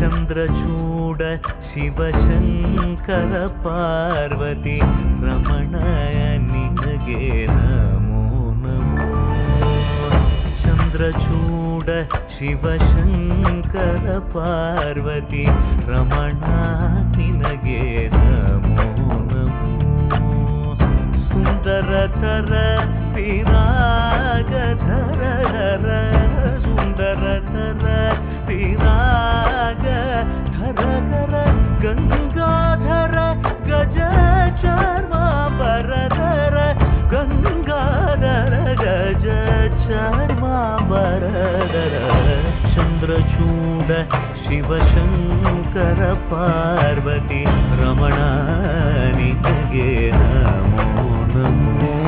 ಚಂದ್ರಚೂಡ ಶಿವಶಂಕರ ಪಾರ್ವತಿ ರಮಣ ನಿನಗೆ ನಮೋ ನಮೋ. ಚಂದ್ರಚೂಡ ಶಿವಶಂಕರ ಪಾರ್ವತಿ ರಮಣ ನಿನಗೆ ನಮೋ ನಮೋ. ಸುಂದರತರ ವಿರಾಗಧರ ಸುಂದರತರ ವಿರಾಗಧರ ಗಂಗಾಧರ ಗಜ ಚರ್ಮಾಂಬರಧರ ಗಂಗಾಧರ ಗಜ ಚರ್ಮಾಂಬರಧರ. ಚಂದ್ರಚೂಡ ಶಿವಶಂಕರ ಪಾರ್ವತಿ ರಮಣ ನಿನಗೆ ನಮೋ ನಮೋ.